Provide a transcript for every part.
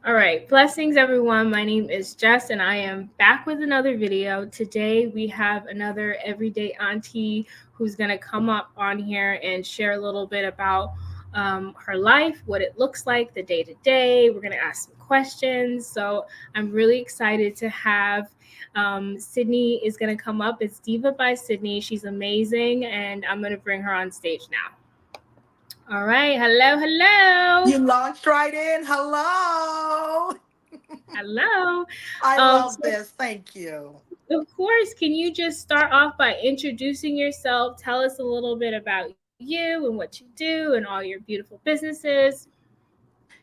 All right, blessings everyone. My name is Jess and I am back with another video. Today we have another everyday auntie who's going to come up on here and share a little bit about her life, what it looks like, the day to day. We're going to ask some questions. So I'm really excited to have Sydney is going to come up. It's Diva by Sydney. She's amazing and I'm going to bring her on stage now. All right, hello, hello. You launched right in. Hello. Hello. I love So this. Thank you. of course, can you just start off by introducing yourself? Tell us a little bit about you and what you do and all your beautiful businesses.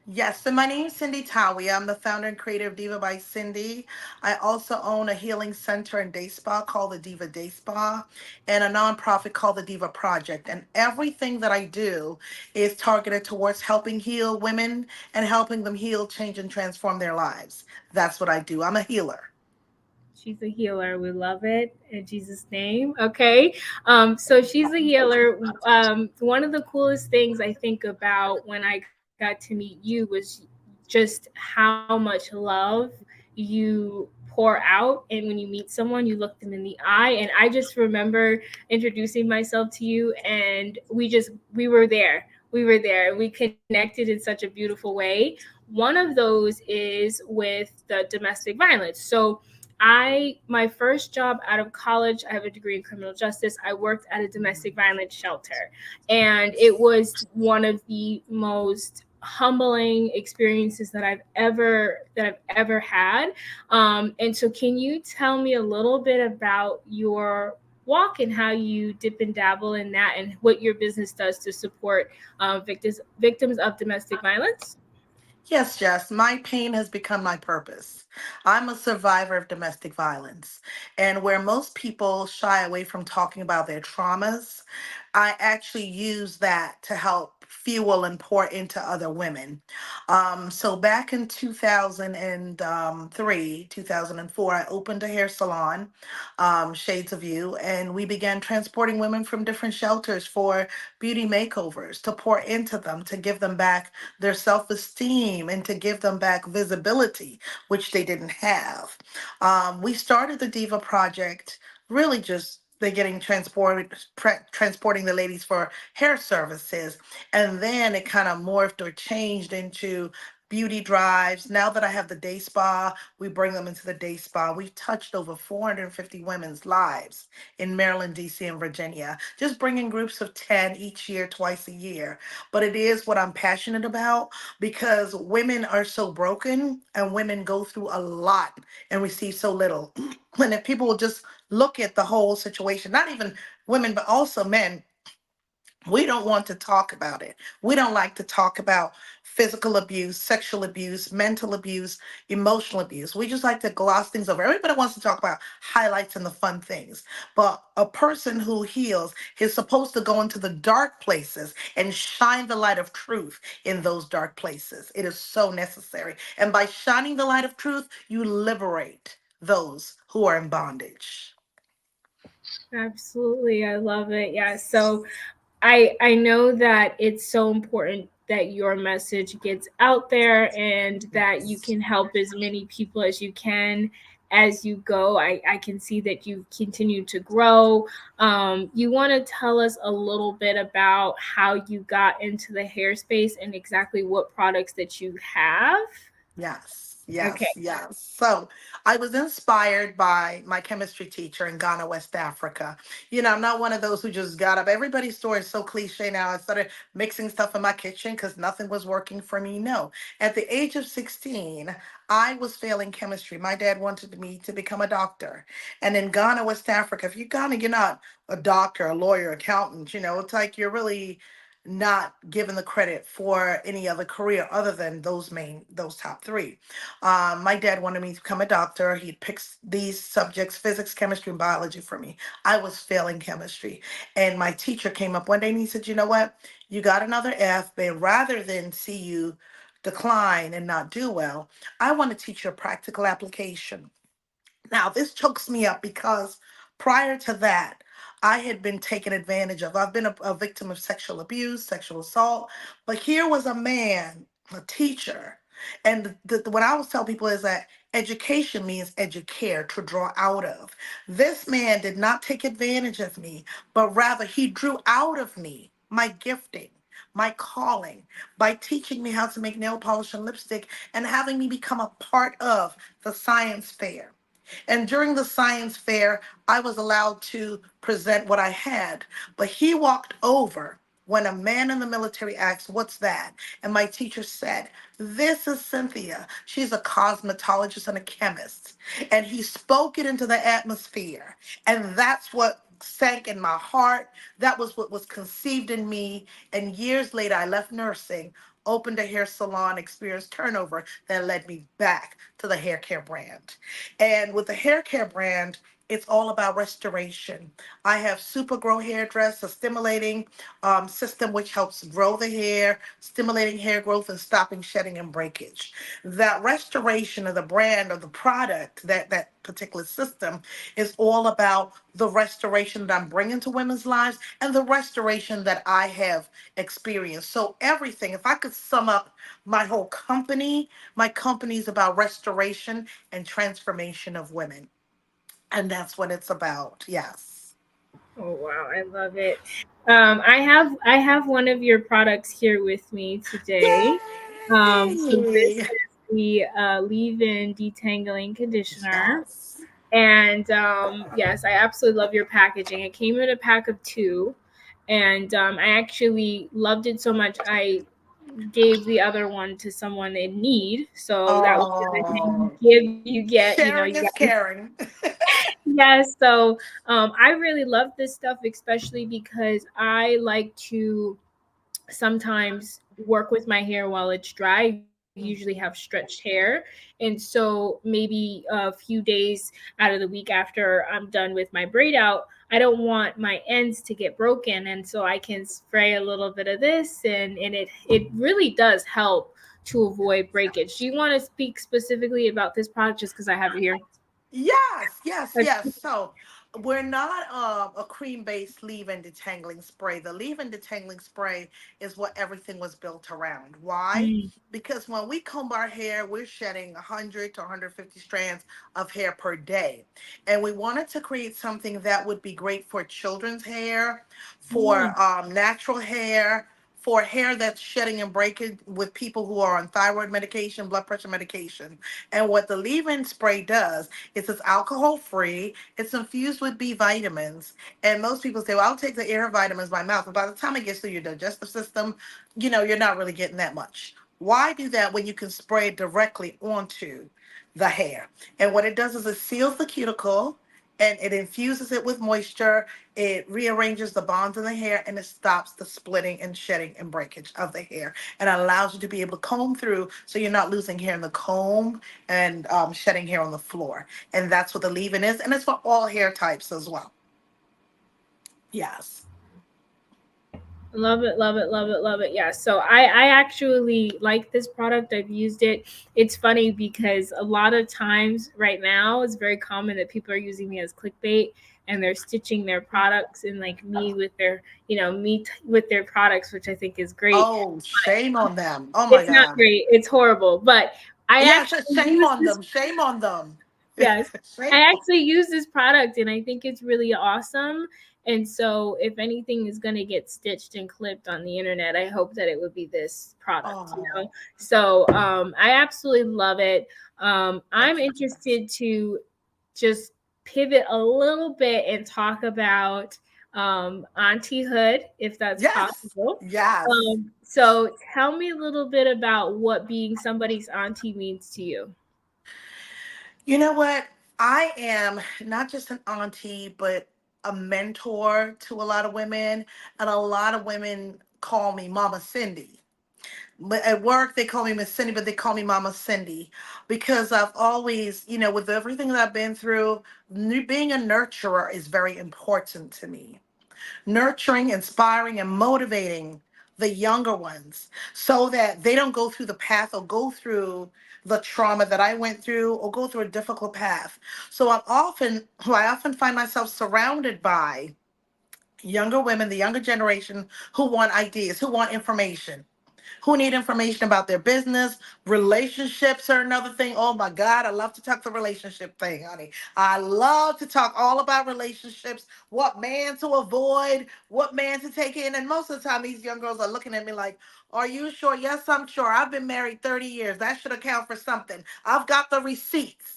Yes, so my name's Cindy Towie. I'm the founder and creator of Diva by Cindy. I also own a healing center and day spa called the Diva Day Spa and a nonprofit called the Diva Project. And everything that I do is targeted towards helping heal women and helping them heal, change, and transform their lives. That's what I do. I'm a healer. She's a healer. We love it in Jesus' name. Okay. So she's a healer. One of the coolest things I think about when I got to meet you was just how much love you pour out. And when you meet someone, you look them in the eye. And I just remember introducing myself to you, and we were there. We were there. We connected in such a beautiful way. One of those is with the domestic violence. So my first job out of college, I have a degree in criminal justice. I worked at a domestic violence shelter, and it was one of the most humbling experiences that I've ever had. And so, can you tell me a little bit about your walk and how you dip and dabble in that, and what your business does to support victims of domestic violence? Yes, Jess, my pain has become my purpose. I'm a survivor of domestic violence. And where most people shy away from talking about their traumas, I actually use that to help fuel and pour into other women. So back in 2003, 2004, I opened a hair salon, Shades of You, and we began transporting women from different shelters for beauty makeovers to pour into them, to give them back their self esteem and to give them back visibility, which they didn't have. We started the Diva Project really just they getting transporting the ladies for hair services, and then it kind of morphed or changed into beauty drives. Now that I have the day spa, we bring them into the day spa. We've touched over 450 women's lives in Maryland, DC, and Virginia, just bringing groups of 10 each year, twice a year. But it is what I'm passionate about because women are so broken and women go through a lot and receive so little. And if people will just look at the whole situation, not even women, but also men, we don't want to talk about it. We don't like to talk about physical abuse, sexual abuse, mental abuse, emotional abuse. We just like to gloss things over. Everybody wants to talk about highlights and the fun things. But a person who heals is supposed to go into the dark places and shine the light of truth in those dark places. It is so necessary. And by shining the light of truth, you liberate those who are in bondage. Absolutely, I love it. Yeah. So I know that it's so important that your message gets out there and that you can help as many people as you can as you go. I can see that you continue to grow. You want to tell us a little bit about how you got into the hair space and exactly what products that you have? Yes, Okay. yes, yes. So I was inspired by my chemistry teacher in Ghana, West Africa. I'm not one of those who just got up. Everybody's story is so cliche now. I started mixing stuff in my kitchen because nothing was working for me. No. At the age of 16, I was failing chemistry. My dad wanted me to become a doctor. And in Ghana, West Africa, if you're Ghana, you're not a doctor, a lawyer, accountant. It's like you're really not given the credit for any other career other than those top three. My dad wanted me to become a doctor. He picked these subjects, physics, chemistry, and biology for me. I was failing chemistry. And my teacher came up one day and he said, you know what? You got another F, but rather than see you decline and not do well, I want to teach you a practical application. Now, this chokes me up because prior to that, I had been taken advantage of. I've been a victim of sexual abuse, sexual assault, but here was a man, a teacher. And what I always tell people is that education means educare, to draw out of. This man did not take advantage of me, but rather he drew out of me my gifting, my calling, by teaching me how to make nail polish and lipstick and having me become a part of the science fair. And during the science fair, I was allowed to present what I had. But he walked over when a man in the military asked, "What's that?" And my teacher said, "This is Cynthia. She's a cosmetologist and a chemist." And he spoke it into the atmosphere. And that's what sank in my heart. That was what was conceived in me. And years later, I left nursing, opened a hair salon, experienced turnover that led me back to the hair care brand. And with the hair care brand, it's all about restoration. I have Super Grow Hairdress, a stimulating system which helps grow the hair, stimulating hair growth and stopping shedding and breakage. That restoration of the brand or the product, that particular system, is all about the restoration that I'm bringing to women's lives and the restoration that I have experienced. So everything, if I could sum up my whole company, my company is about restoration and transformation of women. And that's what it's about. Yes. Oh wow, I love it. I have one of your products here with me today. So this Yay! is the leave-in detangling conditioner, Yes. and yes, I absolutely love your packaging. It came in a pack of two, and I actually loved it so much I gave the other one to someone in need. So that was the other thing. Oh, You give, you get. You know, you sharing is got. caring. Yes, so I really love this stuff, especially because I like to sometimes work with my hair while it's dry. I usually have stretched hair. And so maybe a few days out of the week after I'm done with my braid out, I don't want my ends to get broken. And so I can spray a little bit of this, and it really does help to avoid breakage. Do you want to speak specifically about this product just because I have it here? Yes, yes, yes. So we're not a cream-based leave-in detangling spray. The leave-in detangling spray is what everything was built around. Why? Mm. Because when we comb our hair, we're shedding 100 to 150 strands of hair per day. And we wanted to create something that would be great for children's hair, Mm. for natural hair, for hair that's shedding and breaking with people who are on thyroid medication, blood pressure medication. And what the leave-in spray does, it's alcohol free. It's infused with B vitamins. And most people say, well, I'll take the air vitamins by mouth. But by the time it gets through your digestive system, you're not really getting that much. Why do that when you can spray it directly onto the hair? And what it does is it seals the cuticle and it infuses it with moisture. It rearranges the bonds in the hair and it stops the splitting and shedding and breakage of the hair and allows you to be able to comb through so you're not losing hair in the comb and shedding hair on the floor. And that's what the leave-in is. And it's for all hair types as well. Yes. Love it, love it, love it, love it. Yeah. So I actually like this product. I've used it. It's funny because a lot of times right now it's very common that people are using me as clickbait and they're stitching their products and like me with their, with their products, which I think is great. Oh, shame on them. Oh my It's not God. great. It's horrible. But I Yes, actually shame use on this. them. Shame on them. Yes. Shame I on. actually use this product and I think it's really awesome. And so if anything is going to get stitched and clipped on the internet, I hope that it would be this product. Oh, So I absolutely love it. I'm yes. interested to just pivot a little bit and talk about Auntie Hood, if that's Yes. possible. Yes. So tell me a little bit about what being somebody's auntie means to you. You know what? I am not just an auntie, but a mentor to a lot of women. And a lot of women call me Mama Cindy. But at work, they call me Miss Cindy, but they call me Mama Cindy because I've always, with everything that I've been through, being a nurturer is very important to me. Nurturing, inspiring, and motivating the younger ones so that they don't go through the path or go through the trauma that I went through or go through a difficult path. So I often find myself surrounded by younger women, the younger generation who want ideas, who want information. who need information about their business. Relationships are another thing. Oh my God, I love to talk the relationship thing, honey. I love to talk all about relationships, what man to avoid, what man to take in. And most of the time, these young girls are looking at me like, are you sure? Yes, I'm sure. I've been married 30 years. That should account for something. I've got the receipts.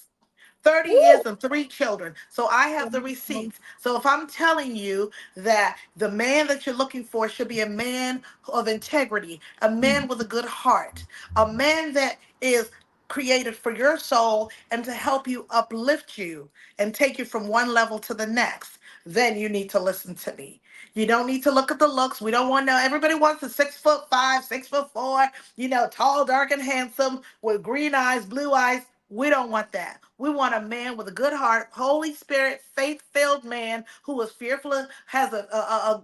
30 Woo! years and three children. So I have the receipts. So if I'm telling you that the man that you're looking for should be a man of integrity, a man with a good heart, a man that is created for your soul and to help you uplift you and take you from one level to the next, then you need to listen to me. You don't need to look at the looks. We don't want to. Everybody wants a 6'5", 6'4", tall, dark, and handsome with green eyes, blue eyes. We don't want that. We want a man with a good heart, Holy Spirit, faith-filled man who is fearful, has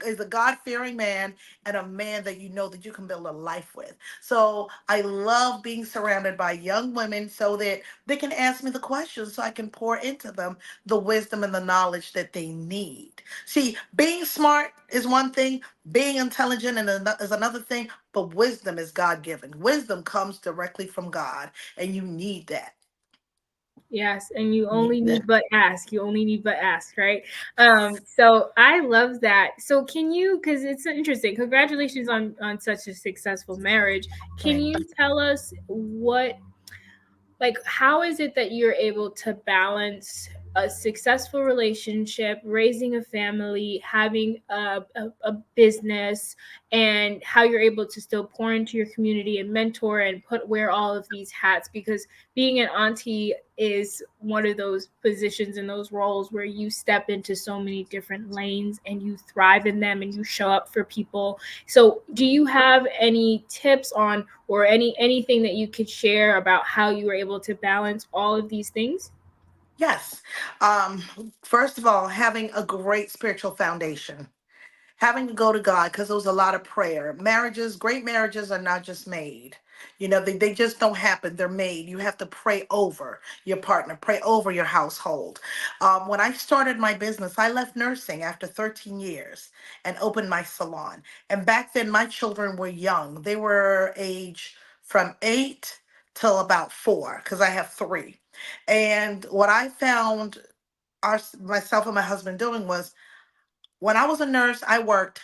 is a God-fearing man, and a man that you know that you can build a life with. So I love being surrounded by young women so that they can ask me the questions so I can pour into them the wisdom and the knowledge that they need. See, being smart is one thing, being intelligent is another thing, but wisdom is God-given. Wisdom comes directly from God, and you need that. Yes, and you only Need need that. but ask. You only need but ask, right? So I love that. So can you, because it's interesting. Congratulations on such a successful marriage. Can Thank you you. tell us what, like, how is it that you're able to balance a successful relationship, raising a family, having a business, and how you're able to still pour into your community and mentor and wear all of these hats? Because being an auntie is one of those positions and those roles where you step into so many different lanes and you thrive in them and you show up for people. So do you have any tips on, or anything that you could share about how you were able to balance all of these things? Yes. Um, First of all, having a great spiritual foundation, having to go to God because there was a lot of prayer. Marriages, great marriages are not just made. They just don't happen. They're made. You have to pray over your partner, pray over your household. When I started my business, I left nursing after 13 years and opened my salon. And back then, my children were young. They were age from 8 till about 4 because I have three. And what I found myself and my husband doing was when I was a nurse, I worked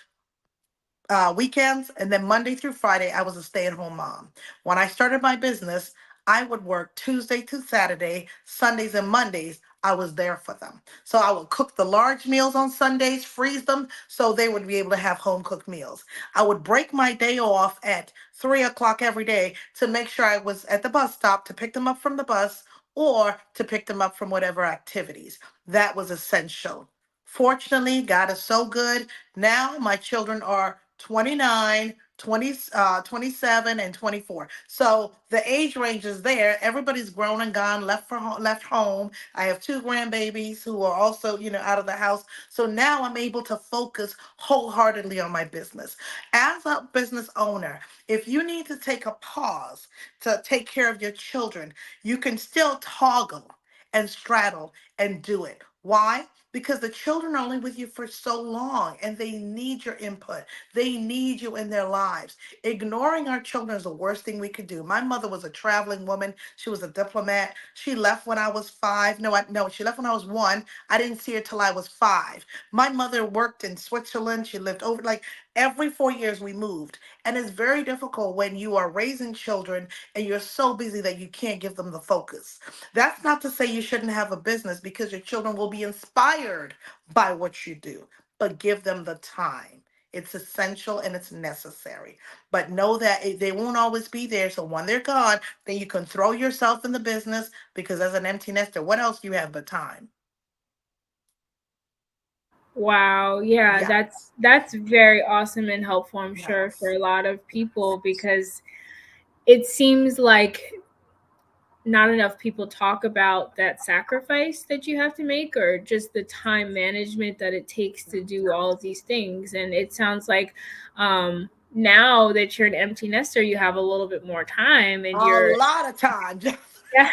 weekends, and then Monday through Friday, I was a stay at home mom. When I started my business, I would work Tuesday to Saturday, Sundays and Mondays. I was there for them. So I would cook the large meals on Sundays, freeze them so they would be able to have home cooked meals. I would break my day off at 3 o'clock every day to make sure I was at the bus stop to pick them up from the bus or to pick them up from whatever activities. That was essential. Fortunately, God is so good. Now my children are 29, 20, 27, and 24. So the age range is there. Everybody's grown and gone, left home. I have two grandbabies who are also, out of the house. So now I'm able to focus wholeheartedly on my business. As a business owner, if you need to take a pause to take care of your children, you can still toggle and straddle and do it. Why? Because the children are only with you for so long and they need your input. They need you in their lives. Ignoring our children is the worst thing we could do. My mother was a traveling woman. She was a diplomat. She left when I was 5. No, she left when I was 1. I didn't see her till I was 5. My mother worked in Switzerland. She lived over, like, every 4 years we moved. And it's very difficult when you are raising children and you're so busy that you can't give them the focus. That's not to say you shouldn't have a business because your children will be inspired by what you do, but give them the time. It's essential and it's necessary. But know that they won't always be there. So when they're gone, then you can throw yourself in the business because as an empty nester, what else do you have but time? Wow, yeah, Yeah. that's very awesome and helpful, I'm sure, for Yes. a lot of people, because it seems like not enough people talk about that sacrifice that you have to make, or just the time management that it takes to do all of these things. And it sounds like, now that you're an empty nester, you have a little bit more time and A you're lot of time. yeah,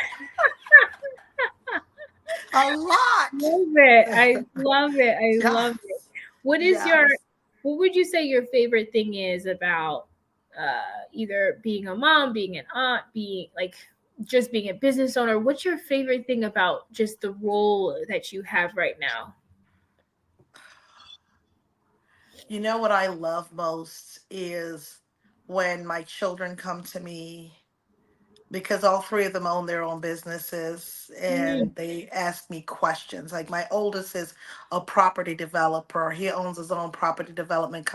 A lot. love it. I love it. I Yeah. love it. What is your Yes. what would you say your favorite thing is about either being a mom, being an aunt, being like just being a business owner, what's your favorite thing about just the role that you have right now? You know what I love most is when my children come to me, because all three of them own their own businesses, Mm, and they ask me questions. Like my oldest is a property developer. He owns his own property development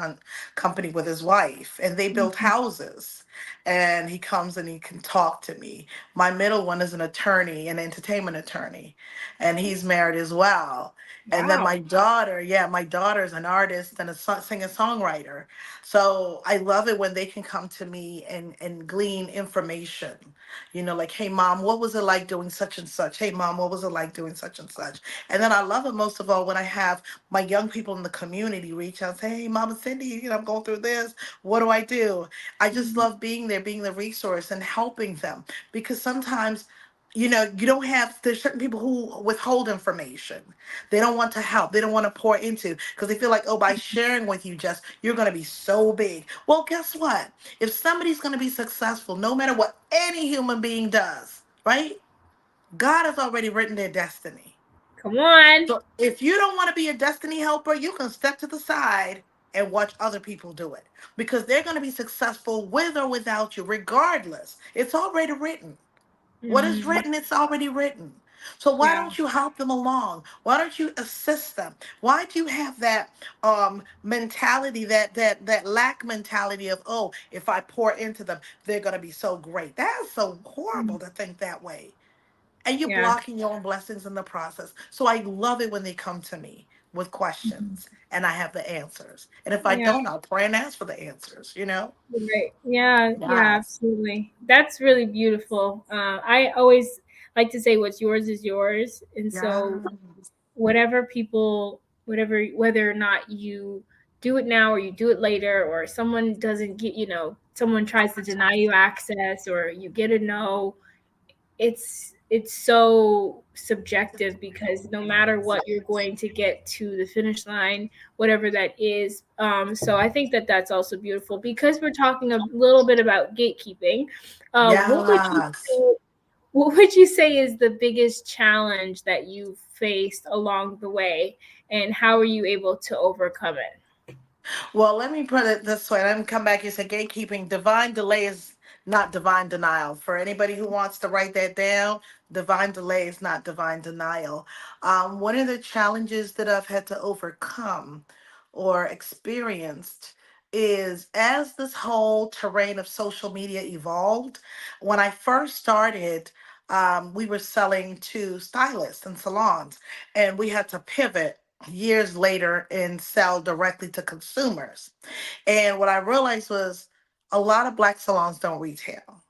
company with his wife, and they build mhm. houses. And he comes and he can talk to me. My middle one is an attorney, an entertainment attorney, and he's married as well. And then Wow. my daughter, yeah, my daughter's an artist and a singer songwriter. So I love it when they can come to me and glean information. Like, hey, mom, what was it like doing such and such? Hey, mom, what was it like doing such and such? And then I love it most of all when I have my young people in the community reach out and say, hey, Mama Cindy, I'm going through this. What do I do? I just Mhm. love being there, being the resource and helping them, because sometimes you don't have, there's certain people who withhold information. They don't want to help. They don't want to pour into, because they feel like, oh, by sharing with you, just you're going to be so big. Well, guess what? If somebody's going to be successful, no matter what any human being does, right? God has already written their destiny. Come on. So if you don't want to be a destiny helper, you can step to the side and watch other people do it, because they're going to be successful with or without you, regardless. It's already written. What is Hmm. written, it's already written. So why Yeah. don't you help them along? Why don't you assist them? Why do you have that mentality, that lack mentality of, oh, if I pour into them, they're gonna be so great? That's so horrible to think that way. And you're Yeah. blocking your own blessings in the process. So I love it when they come to me with Mhm. questions and I have the answers. And if I Yeah. don't, I'll pray and ask for the answers. Right. Yeah. Yeah. Yes. Absolutely. That's really beautiful. I always like to say, "What's yours is yours," and so Yes. whatever people, whatever, whether or not you do it now or you do it later, or someone doesn't get, someone tries to deny you access, or you get a no, it's so subjective, because no matter what, you're going to get to the finish line, whatever that is. So I think that that's also beautiful, because we're talking a little bit about gatekeeping. What would you Yes. say, what would you say is the biggest challenge that you've faced along the way, and how are you able to overcome it? Well, let me put it this way. Let me come back. You said gatekeeping. Divine delay is not divine denial. For anybody who wants to write that down, divine delay is not divine denial. One of the challenges that I've had to overcome or experienced is, as this whole terrain of social media evolved. When I first started, we were selling to stylists and salons, and we had to pivot years later and sell directly to consumers. And what I realized was a lot of black salons don't retail.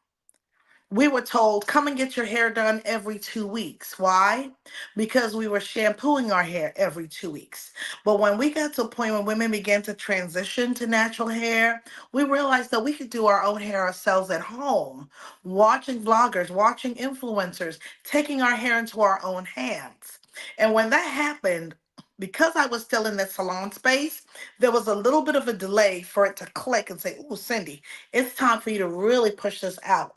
We were told, come and get your hair done every 2 weeks. Why? Because we were shampooing our hair every 2 weeks. But when we got to a point when women began to transition to natural hair, we realized that we could do our own hair ourselves at home, watching vloggers, watching influencers, taking our hair into our own hands. And when that happened, because I was still in the salon space, there was a little bit of a delay for it to click and say, "Ooh, Cindy, it's time for you to really push this out."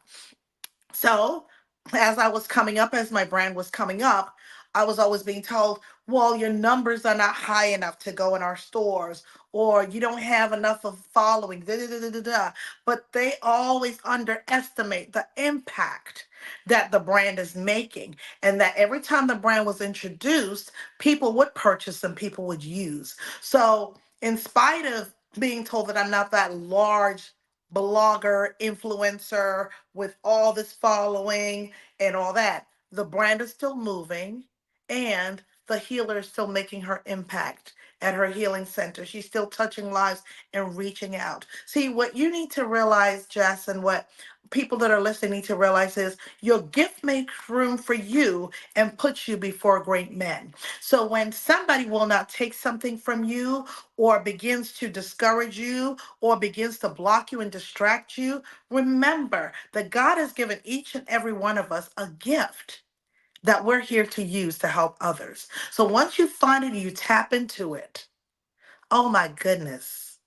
So, as I was coming up, as my brand was coming up, I was always being told, well, your numbers are not high enough to go in our stores, or you don't have enough of following, da, da, da, da, da, da. But they always underestimate the impact that the brand is making. And that every time the brand was introduced, people would purchase and people would use. So, in spite of being told that I'm not that large blogger, influencer, with all this following and all that, the brand is still moving, and the healer is still making her impact at her healing center. She's still touching lives and reaching out. See, what you need to realize, Jess, and what people that are listening need to realize is your gift makes room for you and puts you before great men. So when somebody will not take something from you, or begins to discourage you, or begins to block you and distract you, remember that God has given each and every one of us a gift that we're here to use to help others. So once you find it and you tap into it, oh my goodness,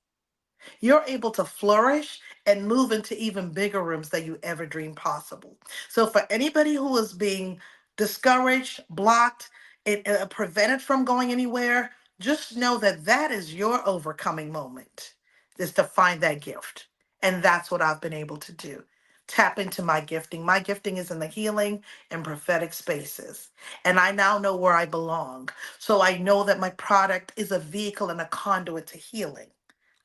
you're able to flourish and move into even bigger rooms that you ever dreamed possible. So, for anybody who is being discouraged, blocked, and prevented from going anywhere, just know that that is your overcoming moment, is to find that gift. And that's what I've been able to do. Tap into my gifting. My gifting is in the healing and prophetic spaces. And I now know where I belong. So I know that my product is a vehicle and a conduit to healing.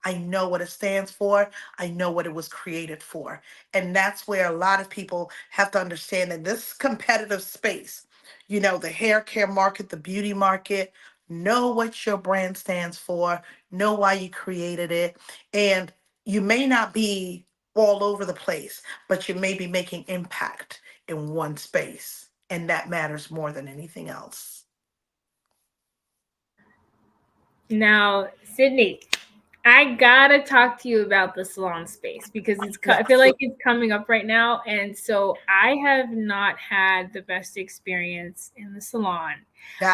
I know what it stands for. I know what it was created for. And that's where a lot of people have to understand that this competitive space, the hair care market, the beauty market, know what your brand stands for, know why you created it. And you may not be all over the place, but you may be making impact in one space. And that matters more than anything else. Now, Sydney, I gotta talk to you about the salon space because I feel Yes. like it's coming up right now, and so I have not had the best experience in the salon.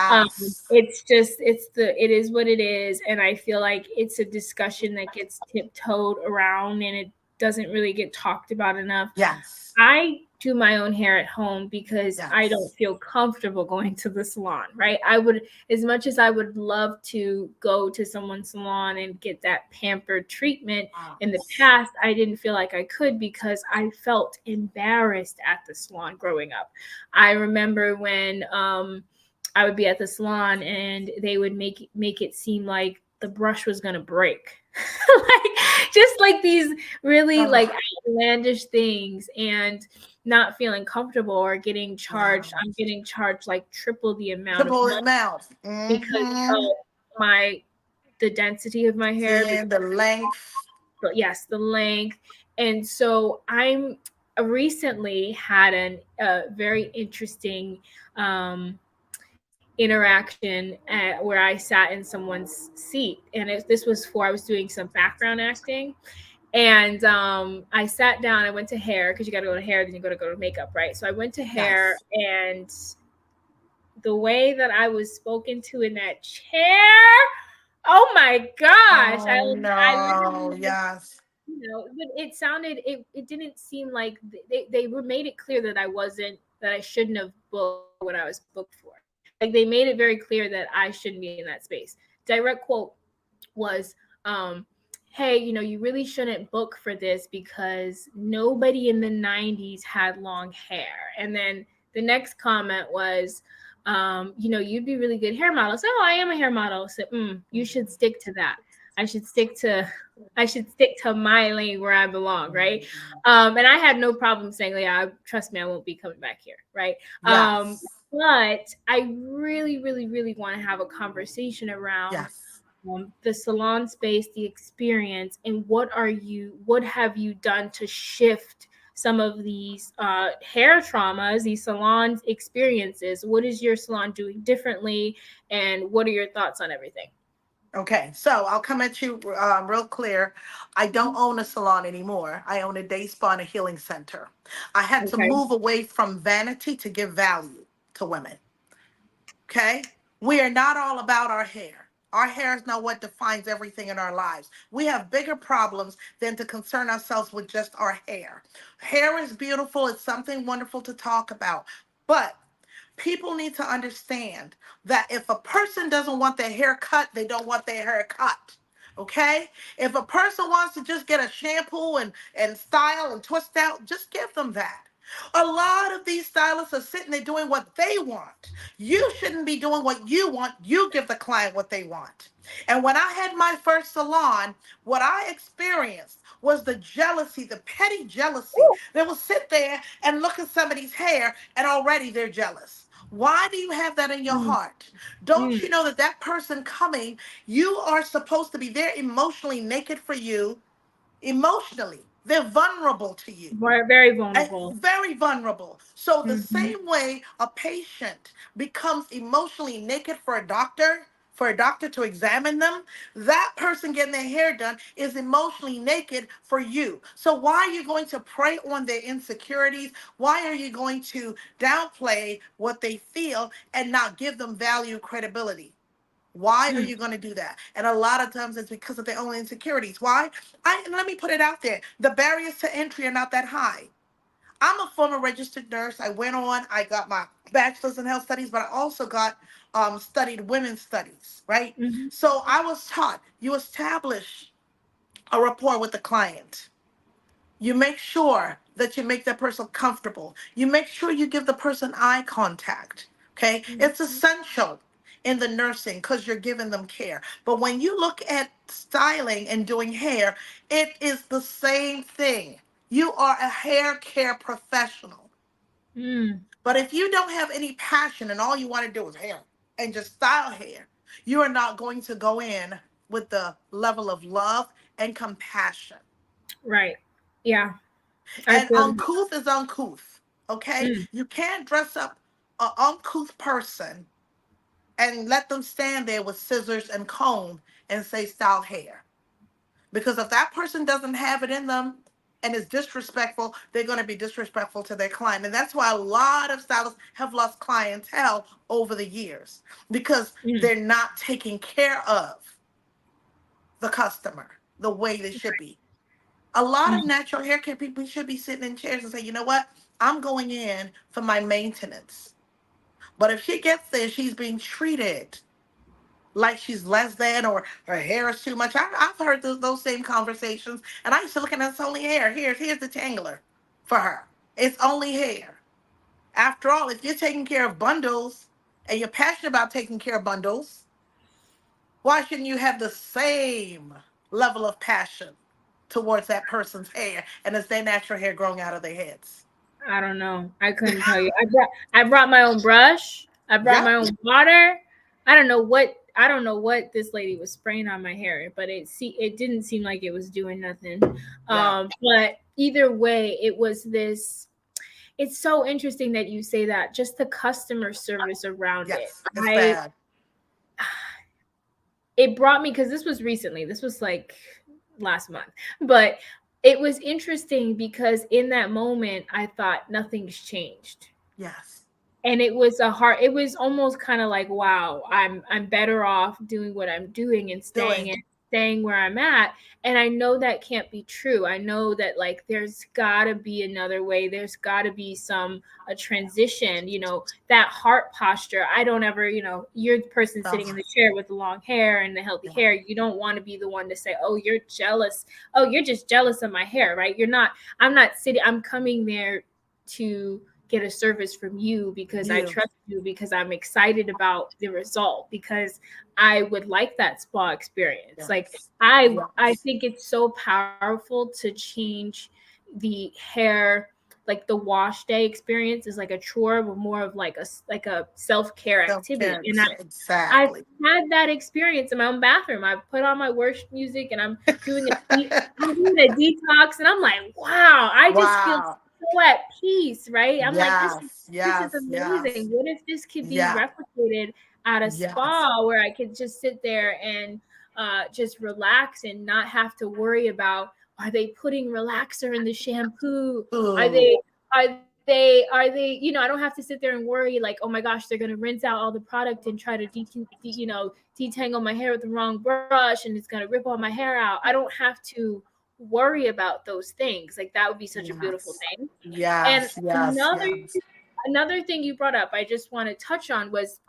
Um, Yes. it is what it is, and I feel like it's a discussion that gets tiptoed around and it doesn't really get talked about enough. Yes. I do my own hair at home because I don't Yes. feel comfortable going to the salon, right? I would, as much as I would love to go to someone's salon and get that pampered treatment, in the Yes. past, I didn't feel like I could because I felt embarrassed at the salon growing up. I remember when I would be at the salon and they would make it seem like the brush was gonna break. Like just like these really Oh, like outlandish things, and not feeling comfortable or yeah. I'm getting charged like triple the amount of Triple money it mouth. because Mm-hmm. of my the density of my hair, because Seeing the length. but yes, the length. And so I'm recently had a very interesting um interaction where I sat in someone's seat, and this was for I was doing some background acting, and I sat down. I went to hair because you got to go to hair, then you got to go to makeup, right? So I went to hair, Yes. and the way that I was spoken to in that chair, oh my gosh, Oh I no. literally was, Yes. but it didn't seem like they were made it clear that I shouldn't have booked for what I was booked for. Like they made it very clear that I shouldn't be in that space. Direct quote was, um, hey, you really shouldn't book for this because nobody in the 90s had long hair. And then the next comment was, you'd be really good hair model. So, oh, I am a hair model. So, you should stick to that. I should stick to I should stick to my lane where I belong, right? And I had no problem saying, yeah, trust me, I won't be coming back here, right? Yes. But I really, really, really want to have a conversation around Yes. the salon space, the experience, and what have you done to shift some of these hair traumas, these salon experiences? What is your salon doing differently, and what are your thoughts on everything? Okay, so I'll come at you real clear. I don't Mhm. own a salon anymore. I own a day spa and a healing center. I had to Okay. move away from vanity to give value to women. Okay? We are not all about our hair. Our hair is not what defines everything in our lives. We have bigger problems than to concern ourselves with just our hair. Hair is beautiful, it's something wonderful to talk about. But people need to understand that if a person doesn't want their hair cut, they don't want their hair cut. Okay? If a person wants to just get a shampoo and style and twist out, just give them that. A lot of these stylists are sitting there doing what they want. You shouldn't be doing what you want. You give the client what they want. And when I had my first salon, what I experienced was the jealousy, the petty jealousy. They will sit there and look at somebody's hair and already they're jealous. Why do you have that in your Mm, heart? Don't mm. you know that that person coming, you are supposed to be there emotionally naked for you, emotionally. They're vulnerable to you. Very, very vulnerable. Very vulnerable. So the Hmm. same way a patient becomes emotionally naked for a doctor to examine them, that person getting their hair done is emotionally naked for you. So why are you going to prey on their insecurities? Why are you going to downplay what they feel and not give them value, credibility? Why are Mm, you going to do that? And a lot of times it's because of their own insecurities. Why? And let me put it out there. The barriers to entry are not that high. I'm a former registered nurse. I got my bachelor's in health studies, but I also got studied women's studies, right? mhm, So I was taught you establish a rapport with the client. You make sure that you make that person comfortable. You make sure you give the person eye contact. Okay? mhm. It's essential in the nursing because you're giving them care. But when you look at styling and doing hair, it is the same thing. You are a hair care professional. Mm, But if you don't have any passion and all you want to do is hair and just style hair, you are not going to go in with the level of love and compassion. right. Yeah, I And feel that. uncouth is uncouth. Okay? Mm, You can't dress up an uncouth person and let them stand there with scissors and comb and say style hair. Because if that person doesn't have it in them and is disrespectful, they're going to be disrespectful to their client. And that's why a lot of stylists have lost clientele over the years because mm, they're not taking care of the customer the way they should be. A lot of mm. natural hair care people should be sitting in chairs and say, you know what? I'm going in for my maintenance. But if she gets there, she's being treated like she's less than or her hair is too much. I've heard those same conversations. And I used to look at it, it's only hair. Here's the tangler for her. It's only hair. After all, if you're taking care of bundles and you're passionate about taking care of bundles, why shouldn't you have the same level of passion towards that person's hair and it's their natural hair growing out of their heads? I don't know. I couldn't tell you. I brought my own brush. I brought Yep. my own water. I don't know what this lady was spraying on my hair, but it didn't seem like it was doing nothing. Yeah. But either way, it was this. It's so interesting that you say that. Just the customer service around it. Yes. It's I bad. It brought me, because this was recently. This was like last month, but it was interesting because in that moment I thought nothing's changed, Yes. and it was almost kind of like, wow, I'm better off doing what I'm doing and Doing. staying where I'm at. And I know that can't be true. I know that, like, there's got to be another way. There's got to be some a transition, that heart posture. I don't ever, you're the person No. sitting in the chair with the long hair and the healthy Yeah. hair. You don't want to be the one to say, oh, you're jealous. Oh, you're just jealous of my hair, right? You're not. I'm not sitting. I'm coming there to get a service from you because I You. trust you, because I'm excited about the result, because I would like that spa experience. Like, Yes. I Yes. think it's so powerful to change the hair. Like, the wash day experience is like a chore, but more of like a self-care activity. Self-care. And I've Exactly. had that experience in my own bathroom. I've put on my worship music and I'm doing a detox, and I'm like, wow, I just feel Wow. so at peace, right? I'm like, Yes. this is Yes. amazing. Yes. What if this could be Yeah. replicated at a Yes. spa where I could just sit there and just relax and not have to worry about, are they putting relaxer in the shampoo? Are Ooh. they are they, I don't have to sit there and worry like, oh my gosh, they're going to rinse out all the product and try to detangle my hair with the wrong brush, and it's going to rip all my hair out. I don't have to worry about those things. Like, that would be such a beautiful Yes. thing. And Yes. Yes. Yes. another thing you brought up, I just want to touch on, was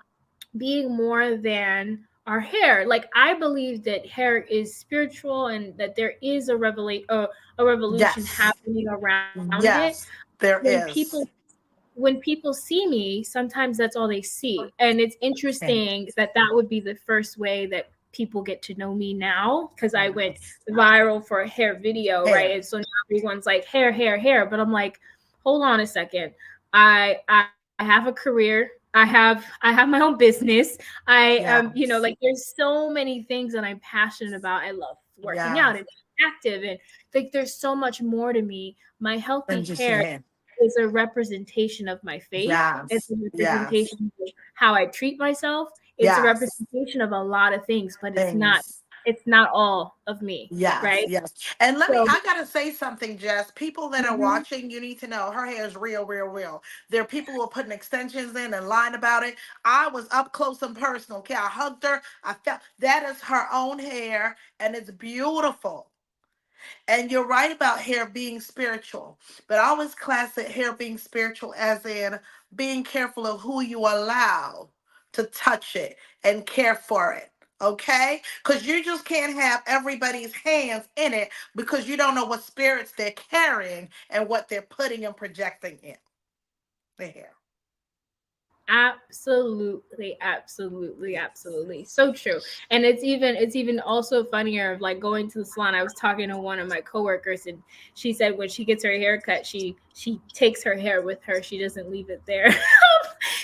being more than our hair. Like, I believe that hair is spiritual and that there is a revolution Yes. happening around it. Yes. When There people is. when people see me, sometimes that's all they see. And it's And interesting that that would be the first way that people get to know me now, because I went yes. viral for a hair video, right? Hair. And so now everyone's like, hair, hair, hair. But I'm like, hold on a second. I have a career. I have my own business. Like, Yes. there's so many things that I'm passionate about. I love working out Yes. and being active, and like, there's so much more to me. My And healthy just your hair hair. is a representation of my faith. It's Yes. a Yes. representation of how I treat myself. It's a Yes. representation of a lot of things, but it's not Things. it's not all of me, Yes, right? yes. And So, I gotta say something, Jess. People that are mhm. watching, you need to know her hair is real, real, real. There are people who are putting extensions in and lying about it. I was up close and personal. Okay, I hugged her. I felt that is her own hair, and it's beautiful. And you're right about hair being spiritual, but I always class it hair being spiritual as in being careful of who you allow to touch it and care for it. Okay? Because you just can't have everybody's hands in it because you don't know what spirits they're carrying and what they're putting and projecting in the hair. Absolutely, absolutely, absolutely. So true. And it's even also funnier of like going to the salon. I was talking to one of my coworkers and she said when she gets her hair cut, she takes her hair with her. She doesn't leave it there.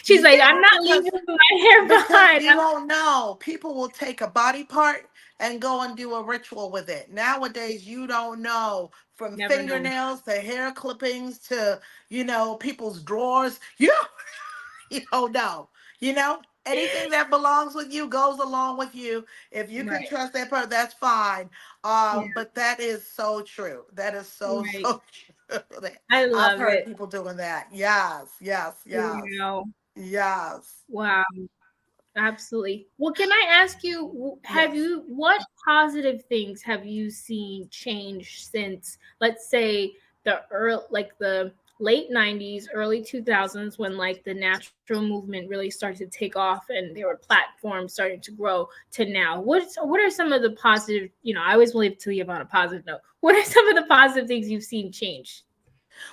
She's like, I'm Yeah, not leaving my hair because behind. you don't know. People will take a body part and go and do a ritual with it. Nowadays, you don't know. From Never know. fingernails to hair clippings to, people's drawers. You don't know. Anything that belongs with you goes along with you. If you can Right. trust that person, that's fine. Yeah. But that is so true. That is so, Right. so true. I I've love heard it. people doing that. Yes, yes, yes, Wow. yes, Wow. Absolutely. Well, can I ask you, yes. what positive things have you seen change since, let's say, the late 90s, early 2000s, when like the natural movement really started to take off and there were platforms starting to grow to now? What are some of the positive, I always believe to leave on a positive note. What are some of the positive things you've seen change?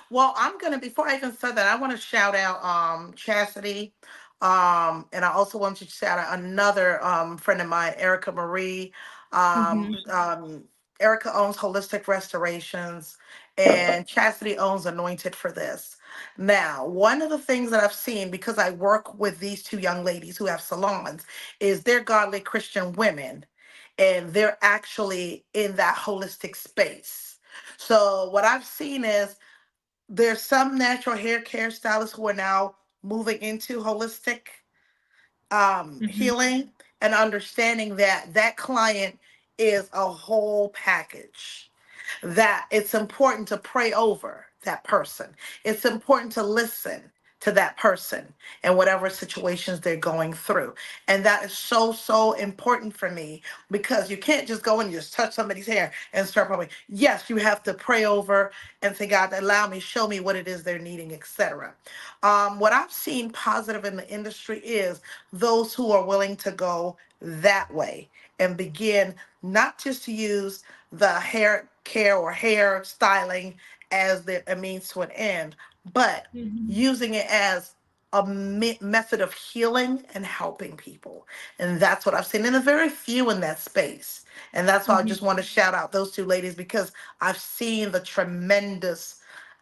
Well, I'm gonna before I even said that, I want to shout out Chastity. And I also want to shout out another friend of mine, Erica Marie. Um, Mm-hmm. um, Erica owns Holistic Restorations and Chastity owns Anointed for This. Now, one of the things that I've seen because I work with these two young ladies who have salons is they're godly Christian women and they're actually in that holistic space. So what I've seen is there's some natural hair care stylists who are now moving into holistic Mm-hmm. healing and understanding that that client is a whole package, that it's important to pray over that person. It's important to listen to that person and whatever situations they're going through. And that is so, so important for me because you can't just go and just touch somebody's hair and start probably. Yes, you have to pray over and say, God, allow me, show me what it is they're needing, etc. What I've seen positive in the industry is those who are willing to go that way and begin not just to use the hair care or hair styling as a means to an end, but Mm-hmm. using it as a method of healing and helping people. And that's what I've seen. And there's very few in that space. And that's why I Mm-hmm. just want to shout out those two ladies because I've seen the tremendous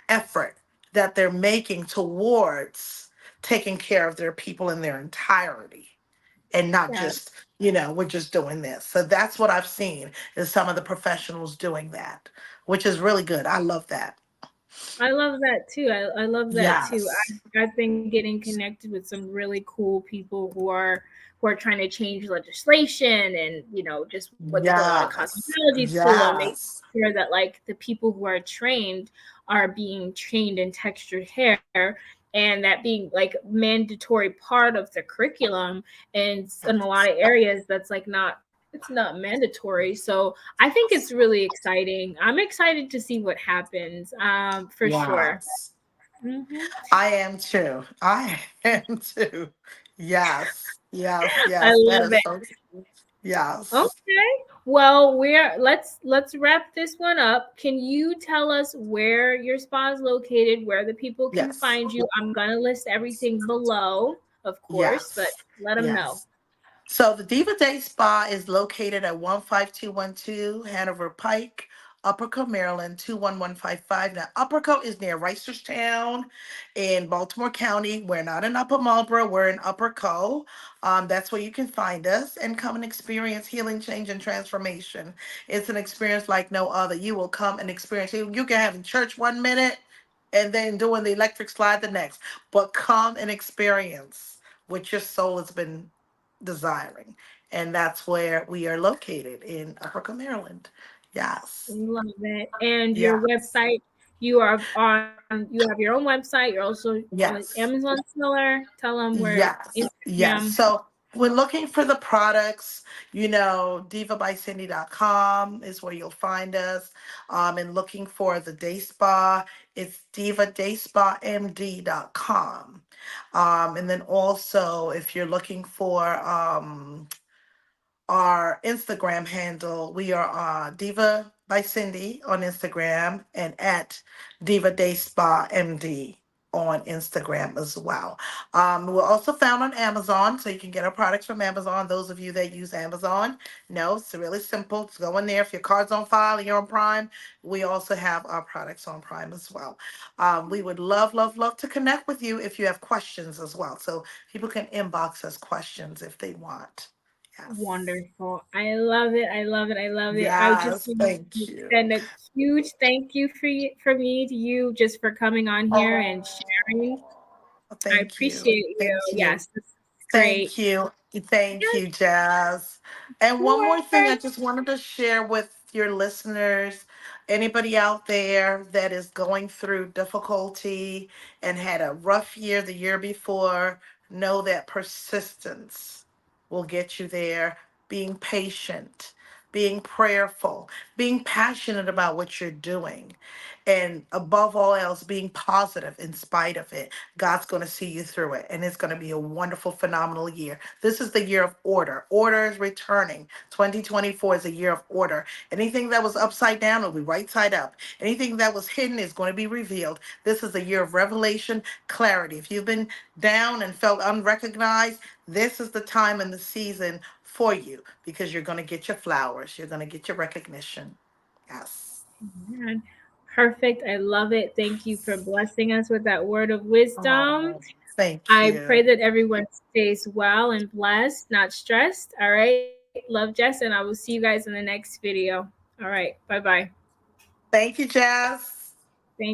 effort that they're making towards taking care of their people in their entirety and not Yeah. just, we're just doing this. So that's what I've seen is some of the professionals doing that, which is really good. I love that. I love that too. I love that too. Yes. I've been getting connected with some really cool people who are trying to change legislation and just whether they're going to Yes. cosmetology school and make Yes. sure that like the people who are trained are being trained in textured hair and that being like mandatory part of the curriculum and in a lot of areas that's like not it's not mandatory. So I think it's really exciting. I'm excited to see what happens, for sure. Yes. Hmm. I am too. I am too. Yes. Yes. I Yes. That love is it. so true. Yes. Okay. Well, let's wrap this one up. Can you tell us where your spa is located, where the people can Yes. find you? I'm gonna list everything below, of course, but Yes. let them know. Yes. So the Diva Day Spa is located at 15212 Hanover Pike, Upperco, Maryland, 21155. Now, Upperco is near Reisterstown in Baltimore County. We're not in Upper Marlboro, we're in Upperco. That's where you can find us and come and experience healing, change, and transformation. It's an experience like no other. You will come and experience it. You can have church 1 minute and then doing the electric slide the next, but come and experience what your soul has been desiring. and that's where we are located in Upper Maryland. Yes. Love it. And your Yes. website, you have your own website. You're also an Yes. Amazon seller. Tell them where Yes, yes. Instagram. So we're looking for the products, divabycindy.com is where you'll find us. And looking for the day spa, it's divadayspa.md.com. And then also if you're looking for our Instagram handle. We are Diva by Cindy on Instagram and at Diva Day Spa MD on Instagram as well. We're also found on Amazon, so you can get our products from Amazon. Those of you that use Amazon know it's really simple. Just go in there. If your card's on file and you're on Prime, we also have our products on Prime as well. We would love, love, love to connect with you if you have questions as well. So people can inbox us questions if they want. Yes. Wonderful. I love it. I love it. I love it. I just Yes, want to thank you. extend a huge thank you for me to you just for coming on here and Oh, sharing. I thank you. appreciate you. Thank you. Yes, this is great. Thank you. Thank Yes, you, Jazz. And one more sure. thing I just wanted to share with your listeners, anybody out there that is going through difficulty and had a rough year the year before, know that persistence will get you there. Being patient, being prayerful, being passionate about what you're doing, and above all else, being positive in spite of it. God's going to see you through it, and it's going to be a wonderful, phenomenal year. This is the year of order. Order is returning. 2024 is a year of order. Anything that was upside down will be right side up. Anything that was hidden is going to be revealed. This is a year of revelation, clarity. If you've been down and felt unrecognized, this is the time and the season for you because you're going to get your flowers. You're going to get your recognition. Yes. Man, perfect. I love it. Thank you for blessing us with that word of wisdom. Oh, thank I pray you. that everyone stays well and blessed, not stressed. All right. Love Jess, and I will see you guys in the next video. All right. Bye bye. Thank you, Jazz.